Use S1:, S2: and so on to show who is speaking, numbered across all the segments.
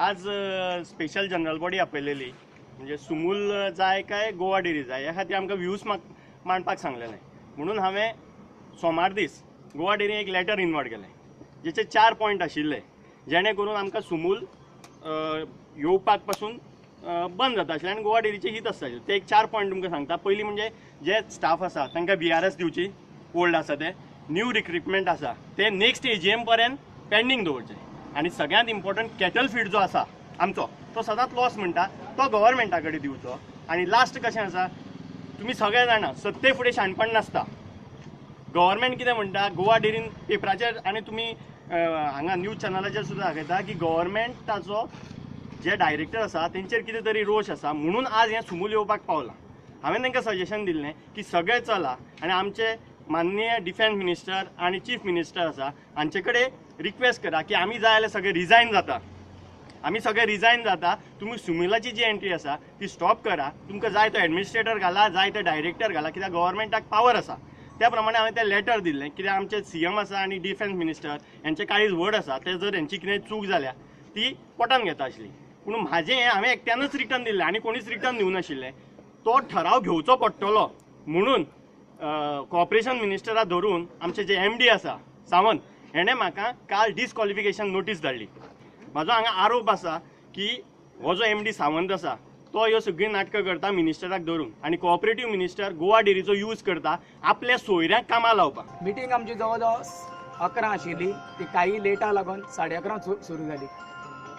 S1: आज special general body आपयलेली म्हणजे सुमूल जाय काय गोवा डेरी जाय ह्या खातीर आमकां व्ह्यूज मांडपाक सांगलेलें म्हणून हांवें सोमार दीस गोवा डेरीन एक लेटर इनवर्ट केलें जेचे 4 पॉयंट आशिल्ले जेणे करून आमकां सुमूल येवपाक पासून बंद जाता आशिल्लें आनी गोवा डेरीचें हित आसता ते एक 4 पॉयंट तुमकां सांगता। पयलीं म्हणजे जे स्टाफ आसा तांकां VRS दिवची ओल्ड आसा ते न्यू रिक्रुटमेंट आसा ते नेक्स्ट AGM पर्यंत पेंडींग दवरचे आनी सगळ्यांत इम्पॉर्टंट कॅटल फीड जो आसा आमचो तो सदांच लॉस म्हणटा तो गव्हर्मेंटा कडेन दिवचो। आनी लास्ट कशें आसा तुमी सगळे जाणा सत्ते फुडें शाणपण नासता। गव्हर्मेंट कितें म्हणटा गोवा डेरीन पेपराचेर आनी तुमी हांगा न्यूज चॅनलाचेर सुद्दां दाखयता की गव्हर्मेंटाचो जे डायरेक्टर आसा तेंचेर कितें तरी रोश आसा म्हणून आज हें सुमूल येवपाक पावलां। हांवें तांकां सजेशन दिल्लें की सगळे चला आनी आमचे माननीय डिफेन्स मिनिस्टर आनी चीफ मिनिस्टर आसा हांचे कडेन रिक्वेस्ट करा की आमी जाय जाल्यार सगळे रिजायन जाता तुमी सुमिलाची जी एंट्री आसा ती स्टॉप करा। तुमकां जाय तो एडमिनिस्ट्रेटर घाला जाय तो डायरेक्टर घाला कित्याक गव्हर्मेंटाक पावर आसा त्या प्रमाणे हांवें तें लेटर दिल्लें कित्याक आमचे CM आसा आनी डिफेन्स मिनिस्टर हेंचे काळीज व्हड आसा ते जर हेंची कितें चूक जाल्या ती पोटान घेता आसली पूण म्हाजें हें हांवें एकट्यानूच रिटर्न दिल्लें आनी कोणीच रिटर्न दिवनाशिल्लें तो ठराव घेवचो पडटलो म्हणून कॉर्पोरेशन मिनिस्टरा धरून आमचे जे MD आसा सावंत हेणें म्हाका काल डिस्क्वॉलिफिकेशन नोटीस धाडली। म्हाजो हांगा आरोप आसा की हो जो MD सावंत आसा तो ह्यो सगळीं नाटकां करता मिनिस्टराक धरून आनी कोऑपरेटीव मिनिस्टर गोवा डेरीचो यूज करता आपल्या सोयऱ्यांक कामां लावपाक।
S2: मिटींग आमची जवळ जवळ 11 आशिल्ली ती काही लेटा लागून 11:30 सुरू जाली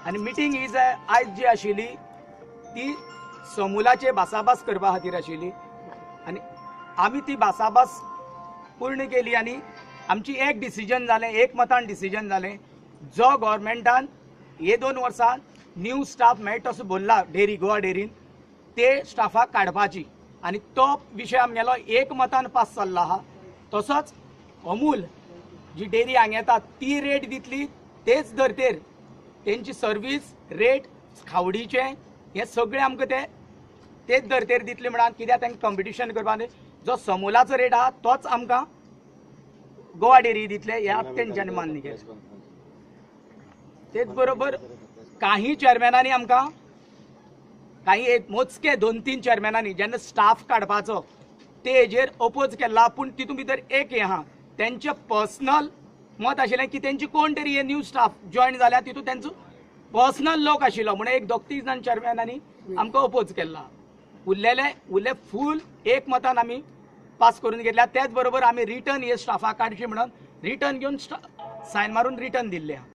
S2: आनी मिटींग ही आयज जी आशिल्ली ती समूलाचे भासाभास करपा खातीर आशिल्ली आनी आमी ती भासाभास पूर्ण केली आनी आमची एक डिसिजन जालें एक मतान डिसिजन जालें जो गव्हर्मेंटान हे 2 वर्सां न्यू स्टाफ मेळटा असो बोल्ला डेरी गोवा डेरीन ते स्टाफाक काडपाची आनी तो विशय आमगेलो एक मतान पास जाल्लो आहा। तसोच अमूल जी डेरी हांगा येता ती रेट दितली तेच धर्तेर तेंची सर्वीस रेट खावडीचे हे सगळें आमकां तेच धर्तेर दितले म्हणान कित्याक तांकां कॉम्पिटिशन करपाक जो समूलाचो रेट आहा तोच आमकां गोवा डेरी दितले हे तेंच्यांनी मान्य केलें। तेच बरोबर काही चेअरमॅनांनी आमकां काही मोजके 2-3 चेअरमॅनांनी जेन्ना स्टाफ काडपाचो ते हेजेर अपोज केला पूण तितून भितर एक हे आहा तेंचें पर्सनल मत आशिल्लें की तेंची कोण तरी हे न्यू स्टाफ जॉयन जाल्या तितून तेंचो पर्सनल लोक आशिल्लो म्हणून एक 2-3 जाण चेअरमॅनांनी आमकां अपोज केला। उरले फूल एक मतान आमी पास करून घेतल्या। त्याच बरोबर आमी रिटर्न हे स्टाफाक काडची म्हणून रिटर्न घेवन सायन मारून रिटर्न दिल्ले।